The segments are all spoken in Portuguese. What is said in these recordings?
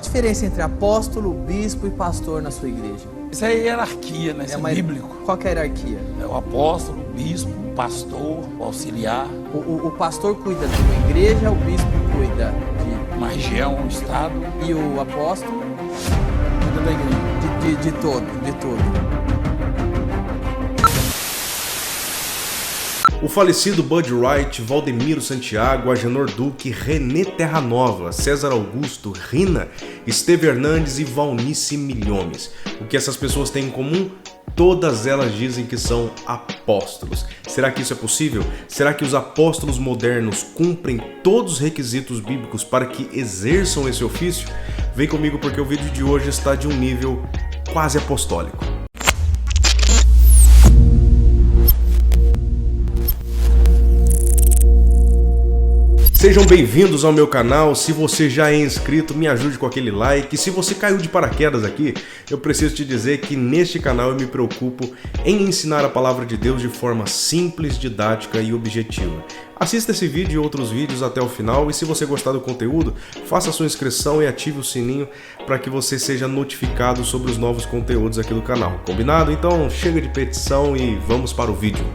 diferença entre apóstolo, bispo e pastor na sua igreja? Isso é hierarquia, né? Isso é bíblico. Qual que é a hierarquia? É o apóstolo, o bispo, o pastor, o auxiliar. O pastor cuida de uma igreja, o bispo cuida de uma região, um estado. E o apóstolo cuida da igreja. De todo. O falecido Bud Wright, Valdemiro Santiago, Agenor Duque, René Terranova, César Augusto, Rina, Esteve Hernandes e Valnice Milhomes. O que essas pessoas têm em comum? Todas elas dizem que são apóstolos. Será que isso é possível? Será que os apóstolos modernos cumprem todos os requisitos bíblicos para que exerçam esse ofício? Vem comigo porque o vídeo de hoje está de um nível quase apostólico. Sejam bem-vindos ao meu canal. Se você já é inscrito, me ajude com aquele like. Se você caiu de paraquedas aqui, eu preciso te dizer que neste canal eu me preocupo em ensinar a palavra de Deus de forma simples, didática e objetiva. Assista esse vídeo e outros vídeos até o final e se você gostar do conteúdo, faça sua inscrição e ative o sininho para que você seja notificado sobre os novos conteúdos aqui do canal. Combinado? Então chega de petição e vamos para o vídeo.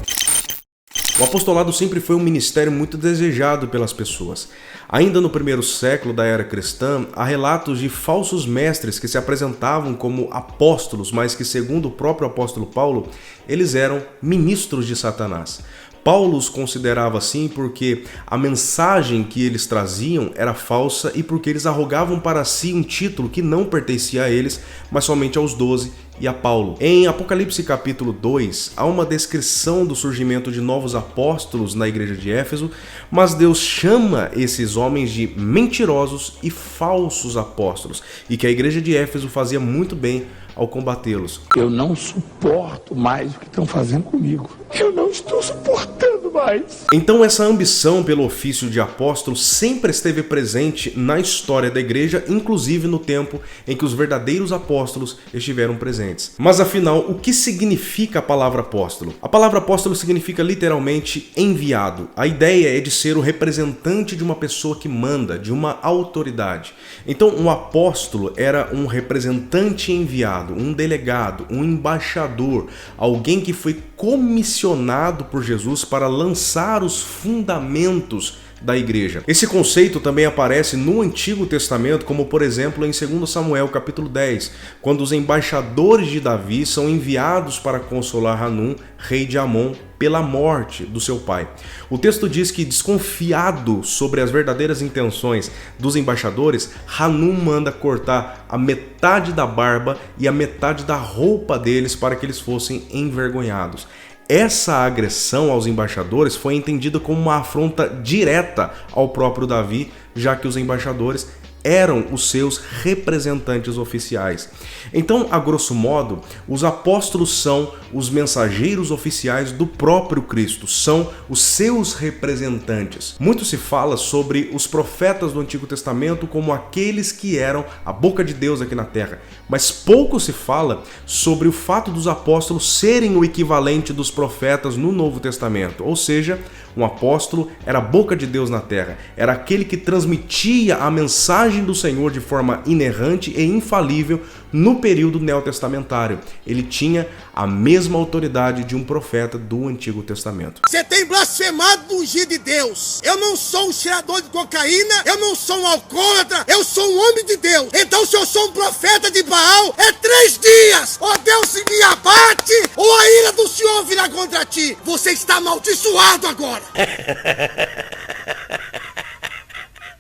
O apostolado sempre foi um ministério muito desejado pelas pessoas. Ainda no primeiro século da era cristã, há relatos de falsos mestres que se apresentavam como apóstolos, mas que, segundo o próprio apóstolo Paulo, eles eram ministros de Satanás. Paulo os considerava assim porque a mensagem que eles traziam era falsa e porque eles arrogavam para si um título que não pertencia a eles, mas somente aos 12 e a Paulo. Em Apocalipse capítulo 2, há uma descrição do surgimento de novos apóstolos na igreja de Éfeso, mas Deus chama esses homens de mentirosos e falsos apóstolos, e que a igreja de Éfeso fazia muito bem ao combatê-los. Eu não suporto mais o que estão fazendo comigo. Eu não estou suportando mais. Então essa ambição pelo ofício de apóstolo sempre esteve presente na história da igreja, inclusive no tempo em que os verdadeiros apóstolos estiveram presentes. Mas afinal, o que significa a palavra apóstolo? A palavra apóstolo significa literalmente enviado. A ideia é de ser o representante de uma pessoa que manda, de uma autoridade. Então um apóstolo era um representante enviado, um delegado, um embaixador, alguém que foi comissionado por Jesus para lançar os fundamentos da igreja. Esse conceito também aparece no Antigo Testamento, como por exemplo em 2 Samuel capítulo 10, quando os embaixadores de Davi são enviados para consolar Hanum, rei de Amon, pela morte do seu pai. O texto diz que, desconfiado sobre as verdadeiras intenções dos embaixadores, Hanum manda cortar a metade da barba e a metade da roupa deles para que eles fossem envergonhados. Essa agressão aos embaixadores foi entendida como uma afronta direta ao próprio Davi, já que os embaixadores eram os seus representantes oficiais. Então, a grosso modo, os apóstolos são os mensageiros oficiais do próprio Cristo, são os seus representantes. Muito se fala sobre os profetas do Antigo Testamento como aqueles que eram a boca de Deus aqui na terra, mas pouco se fala sobre o fato dos apóstolos serem o equivalente dos profetas no Novo Testamento, ou seja, um apóstolo era a boca de Deus na terra, era aquele que transmitia a mensagem do Senhor de forma inerrante e infalível no período neotestamentário. Ele tinha a mesma autoridade de um profeta do Antigo Testamento. Você tem blasfemado do ungido de Deus. Eu não sou um cheirador de cocaína, eu não sou um alcoólatra, eu sou um homem de Deus. Então se eu sou um profeta de Baal, é 3 dias. Ou Deus se me abate, ou a ira do Senhor virá contra ti. Você está amaldiçoado agora.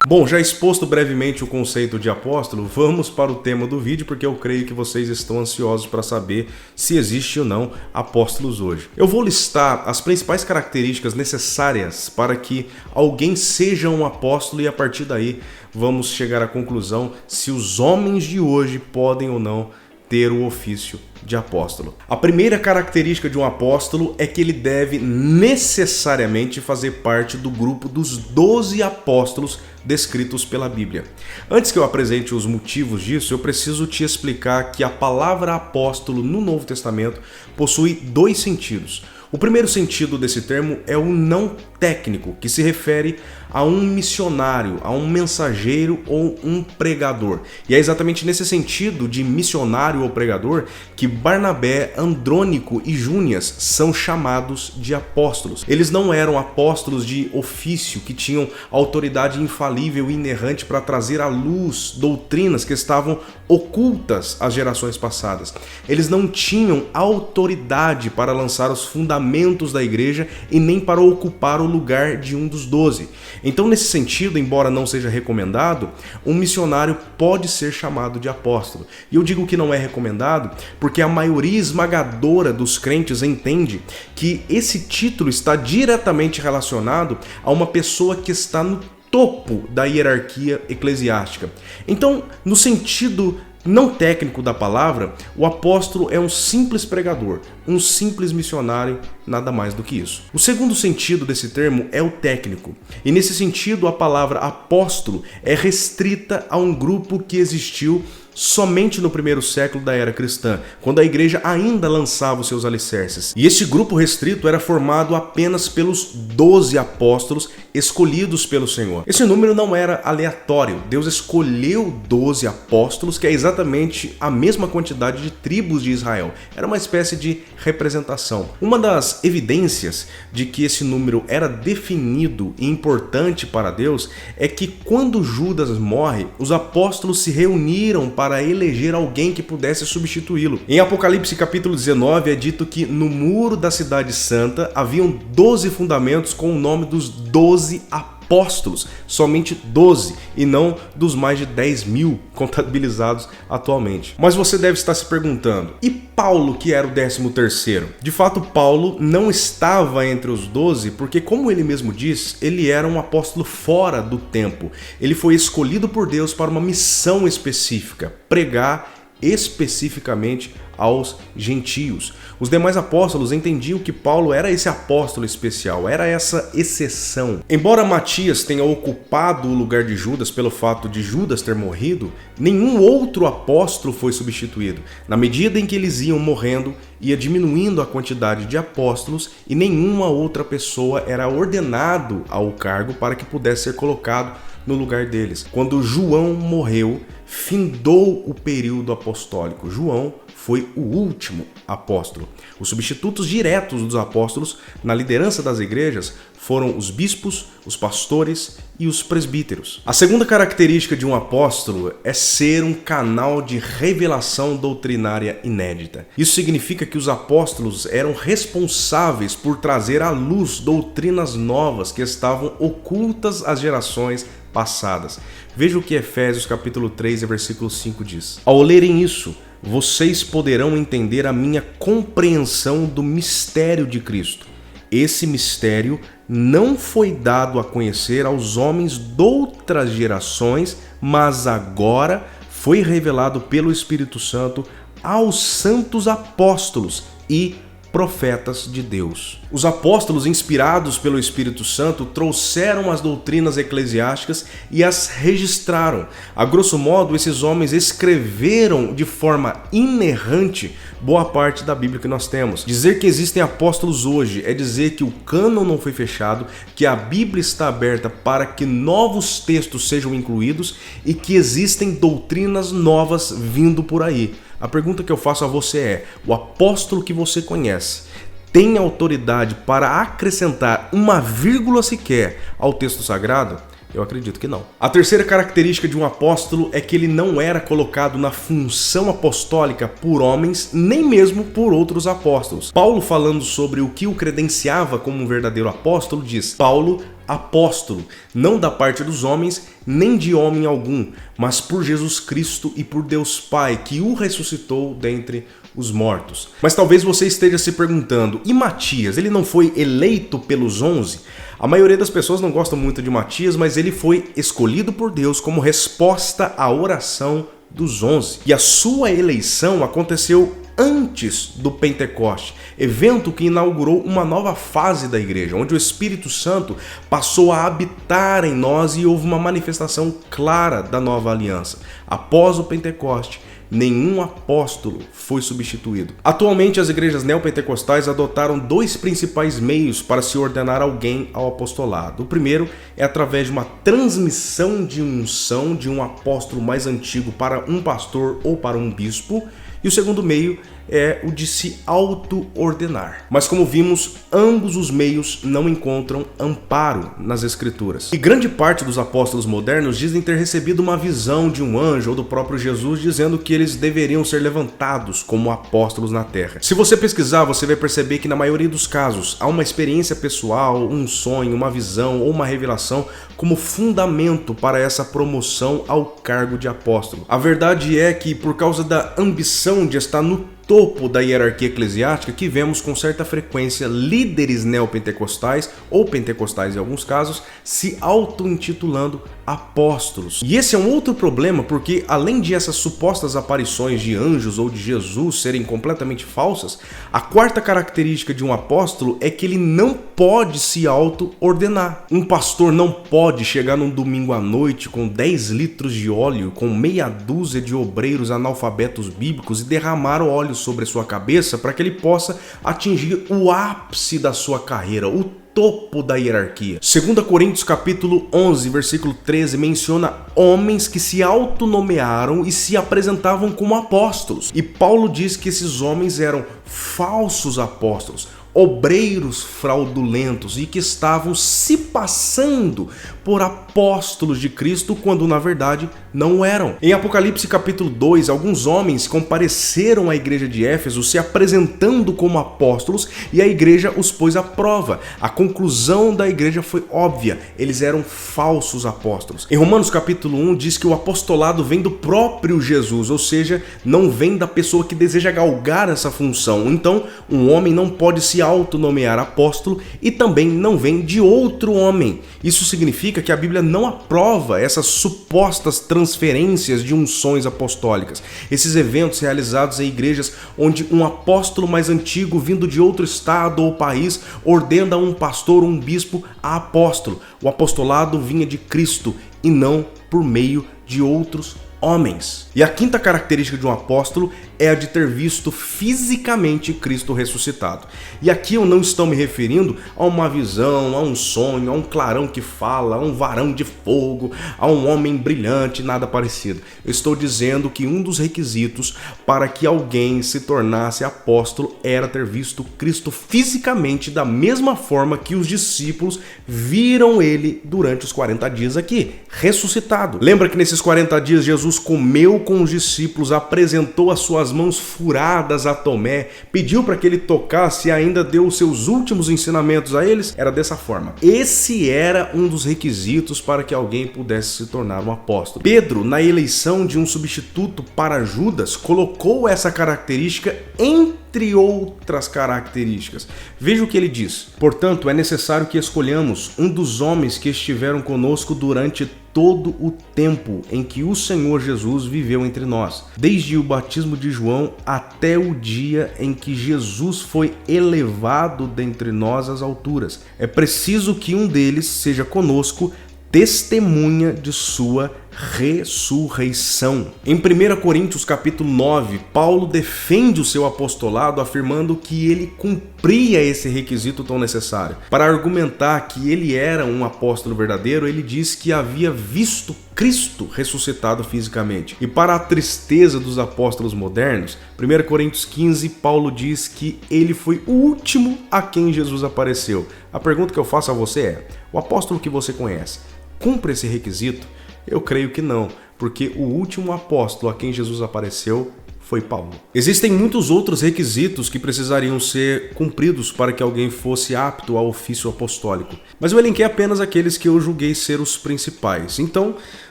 Bom, já exposto brevemente o conceito de apóstolo, vamos para o tema do vídeo, porque eu creio que vocês estão ansiosos para saber se existe ou não apóstolos hoje. Eu vou listar as principais características necessárias para que alguém seja um apóstolo e a partir daí vamos chegar à conclusão se os homens de hoje podem ou não ter o ofício de apóstolo. A primeira característica de um apóstolo é que ele deve necessariamente fazer parte do grupo dos 12 apóstolos descritos pela Bíblia. Antes que eu apresente os motivos disso, eu preciso te explicar que a palavra apóstolo no Novo Testamento possui 2 sentidos. O primeiro sentido desse termo é o não técnico, que se refere a um missionário, a um mensageiro ou um pregador. E é exatamente nesse sentido de missionário ou pregador que Barnabé, Andrônico e Júnias são chamados de apóstolos. Eles não eram apóstolos de ofício que tinham autoridade infalível e inerrante para trazer à luz doutrinas que estavam ocultas às gerações passadas. Eles não tinham autoridade para lançar os fundamentos da igreja e nem para ocupar o lugar de um dos 12. Então, nesse sentido, embora não seja recomendado, um missionário pode ser chamado de apóstolo. E eu digo que não é recomendado porque a maioria esmagadora dos crentes entende que esse título está diretamente relacionado a uma pessoa que está no topo da hierarquia eclesiástica. Então, no sentido não técnico da palavra, o apóstolo é um simples pregador, um simples missionário, nada mais do que isso. O segundo sentido desse termo é o técnico. E nesse sentido, a palavra apóstolo é restrita a um grupo que existiu somente no primeiro século da era cristã, quando a igreja ainda lançava os seus alicerces. E esse grupo restrito era formado apenas pelos 12 apóstolos escolhidos pelo Senhor. Esse número não era aleatório. Deus escolheu 12 apóstolos, que é exatamente a mesma quantidade de tribos de Israel. Era uma espécie de representação. Uma das evidências de que esse número era definido e importante para Deus é que quando Judas morre, os apóstolos se reuniram para eleger alguém que pudesse substituí-lo. Em Apocalipse capítulo 19 é dito que no muro da cidade santa haviam 12 fundamentos com o nome dos 12 apóstolos, somente 12 e não dos mais de 10.000 contabilizados atualmente. Mas você deve estar se perguntando, e Paulo, que era o 13º? De fato, Paulo não estava entre os 12 porque, como ele mesmo diz, ele era um apóstolo fora do tempo. Ele foi escolhido por Deus para uma missão específica, pregar especificamente aos gentios. Os demais apóstolos entendiam que Paulo era esse apóstolo especial, era essa exceção. Embora Matias tenha ocupado o lugar de Judas pelo fato de Judas ter morrido, nenhum outro apóstolo foi substituído. Na medida em que eles iam morrendo, ia diminuindo a quantidade de apóstolos e nenhuma outra pessoa era ordenado ao cargo para que pudesse ser colocado no lugar deles. Quando João morreu, findou o período apostólico. João foi o último apóstolo. Os substitutos diretos dos apóstolos na liderança das igrejas foram os bispos, os pastores e os presbíteros. A segunda característica de um apóstolo é ser um canal de revelação doutrinária inédita. Isso significa que os apóstolos eram responsáveis por trazer à luz doutrinas novas que estavam ocultas às gerações passadas. Veja o que Efésios capítulo 3, versículo 5 diz. Ao lerem isso, vocês poderão entender a minha compreensão do mistério de Cristo. Esse mistério não foi dado a conhecer aos homens de outras gerações, mas agora foi revelado pelo Espírito Santo aos santos apóstolos e profetas de Deus. Os apóstolos, inspirados pelo Espírito Santo, trouxeram as doutrinas eclesiásticas e as registraram. A grosso modo, esses homens escreveram de forma inerrante boa parte da Bíblia que nós temos. Dizer que existem apóstolos hoje é dizer que o cânon não foi fechado, que a Bíblia está aberta para que novos textos sejam incluídos e que existem doutrinas novas vindo por aí. A pergunta que eu faço a você é: o apóstolo que você conhece tem autoridade para acrescentar uma vírgula sequer ao texto sagrado? Eu acredito que não. A terceira característica de um apóstolo é que ele não era colocado na função apostólica por homens, nem mesmo por outros apóstolos. Paulo, falando sobre o que o credenciava como um verdadeiro apóstolo, diz: Paulo, apóstolo, não da parte dos homens, nem de homem algum, mas por Jesus Cristo e por Deus Pai, que o ressuscitou dentre os mortos. Mas talvez você esteja se perguntando: e Matias, ele não foi eleito pelos 11? A maioria das pessoas não gosta muito de Matias, mas ele foi escolhido por Deus como resposta à oração dos 11. E a sua eleição aconteceu antes do Pentecoste, evento que inaugurou uma nova fase da igreja, onde o Espírito Santo passou a habitar em nós e houve uma manifestação clara da nova aliança. Após o Pentecoste, nenhum apóstolo foi substituído. Atualmente, as igrejas neopentecostais adotaram dois principais meios para se ordenar alguém ao apostolado. O primeiro é através de uma transmissão de unção de um apóstolo mais antigo para um pastor ou para um bispo, e o segundo meio é o de se auto-ordenar. Mas como vimos, ambos os meios não encontram amparo nas Escrituras. E grande parte dos apóstolos modernos dizem ter recebido uma visão de um anjo ou do próprio Jesus dizendo que eles deveriam ser levantados como apóstolos na terra. Se você pesquisar, você vai perceber que na maioria dos casos há uma experiência pessoal, um sonho, uma visão ou uma revelação como fundamento para essa promoção ao cargo de apóstolo. A verdade é que, por causa da ambição de estar no topo da hierarquia eclesiástica, que vemos com certa frequência líderes neopentecostais, ou pentecostais em alguns casos, se auto-intitulando apóstolos. E esse é um outro problema, porque além de essas supostas aparições de anjos ou de Jesus serem completamente falsas, a quarta característica de um apóstolo é que ele não pode se auto-ordenar. Um pastor não pode chegar num domingo à noite com 10 litros de óleo, com meia dúzia de obreiros analfabetos bíblicos e derramar o óleo sobre a sua cabeça para que ele possa atingir o ápice da sua carreira, o topo da hierarquia. 2 Coríntios capítulo 11, versículo 13 menciona homens que se autonomearam e se apresentavam como apóstolos. E Paulo diz que esses homens eram falsos apóstolos, obreiros fraudulentos e que estavam se passando por apóstolos de Cristo quando na verdade não eram. Em Apocalipse capítulo 2, alguns homens compareceram à igreja de Éfeso se apresentando como apóstolos e a igreja os pôs à prova. A conclusão da igreja foi óbvia, eles eram falsos apóstolos. Em Romanos capítulo 1 diz que o apostolado vem do próprio Jesus, ou seja, não vem da pessoa que deseja galgar essa função. Então, um homem não pode se autonomear apóstolo e também não vem de outro homem. Isso significa que a Bíblia não aprova essas supostas transferências de unções apostólicas, esses eventos realizados em igrejas onde um apóstolo mais antigo vindo de outro estado ou país ordena um pastor ou um bispo a apóstolo. O apostolado vinha de Cristo e não por meio de outros homens. E a quinta característica de um apóstolo é a de ter visto fisicamente Cristo ressuscitado. E aqui eu não estou me referindo a uma visão, a um sonho, a um clarão que fala, a um varão de fogo, a um homem brilhante, nada parecido. Eu estou dizendo que um dos requisitos para que alguém se tornasse apóstolo era ter visto Cristo fisicamente da mesma forma que os discípulos viram ele durante os 40 dias aqui, ressuscitado. Lembra que nesses 40 dias Jesus comeu com os discípulos, apresentou as suas mãos furadas a Tomé, pediu para que ele tocasse e ainda deu os seus últimos ensinamentos a eles? Era dessa forma. Esse era um dos requisitos para que alguém pudesse se tornar um apóstolo. Pedro, na eleição de um substituto para Judas, colocou essa característica entre outras características. Veja o que ele diz. Portanto, é necessário que escolhamos um dos homens que estiveram conosco durante todo o tempo em que o Senhor Jesus viveu entre nós, desde o batismo de João até o dia em que Jesus foi elevado dentre nós às alturas. É preciso que um deles seja conosco, testemunha de sua ressurreição. Em 1 Coríntios capítulo 9, Paulo defende o seu apostolado afirmando que ele cumpria esse requisito tão necessário. Para argumentar que ele era um apóstolo verdadeiro, ele diz que havia visto Cristo ressuscitado fisicamente. E para a tristeza dos apóstolos modernos, 1 Coríntios 15, Paulo diz que ele foi o último a quem Jesus apareceu. A pergunta que eu faço a você é: o apóstolo que você conhece cumpre esse requisito? Eu creio que não, porque o último apóstolo a quem Jesus apareceu foi Paulo. Existem muitos outros requisitos que precisariam ser cumpridos para que alguém fosse apto ao ofício apostólico, mas eu elenquei apenas aqueles que eu julguei ser os principais. Então,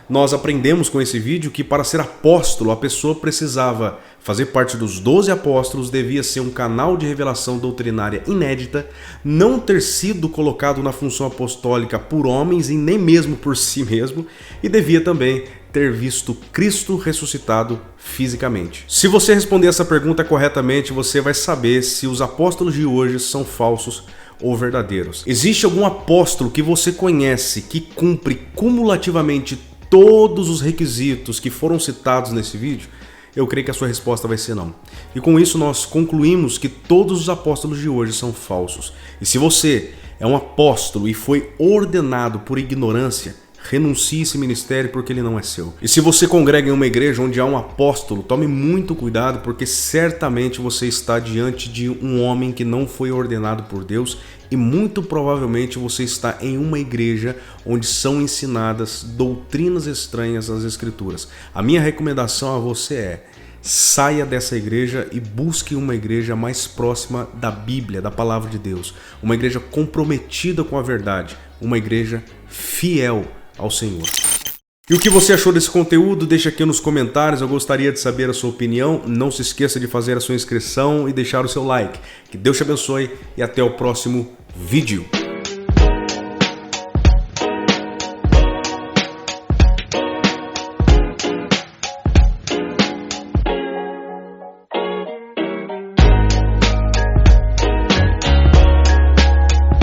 nós aprendemos com esse vídeo que para ser apóstolo, a pessoa precisava fazer parte dos 12 apóstolos, devia ser um canal de revelação doutrinária inédita, não ter sido colocado na função apostólica por homens e nem mesmo por si mesmo, e devia também ter visto Cristo ressuscitado fisicamente. Se você responder essa pergunta corretamente, você vai saber se os apóstolos de hoje são falsos ou verdadeiros. Existe algum apóstolo que você conhece que cumpre cumulativamente todos os requisitos que foram citados nesse vídeo? Eu creio que a sua resposta vai ser não. E com isso nós concluímos que todos os apóstolos de hoje são falsos. E se você é um apóstolo e foi ordenado por ignorância, renuncie esse ministério porque ele não é seu. E se você congrega em uma igreja onde há um apóstolo, tome muito cuidado porque certamente você está diante de um homem que não foi ordenado por Deus e muito provavelmente você está em uma igreja onde são ensinadas doutrinas estranhas às Escrituras. A minha recomendação a você é: saia dessa igreja e busque uma igreja mais próxima da Bíblia, da Palavra de Deus. Uma igreja comprometida com a verdade, uma igreja fiel ao Senhor. E o que você achou desse conteúdo? Deixa aqui nos comentários, eu gostaria de saber a sua opinião. Não se esqueça de fazer a sua inscrição e deixar o seu like. Que Deus te abençoe e até o próximo vídeo.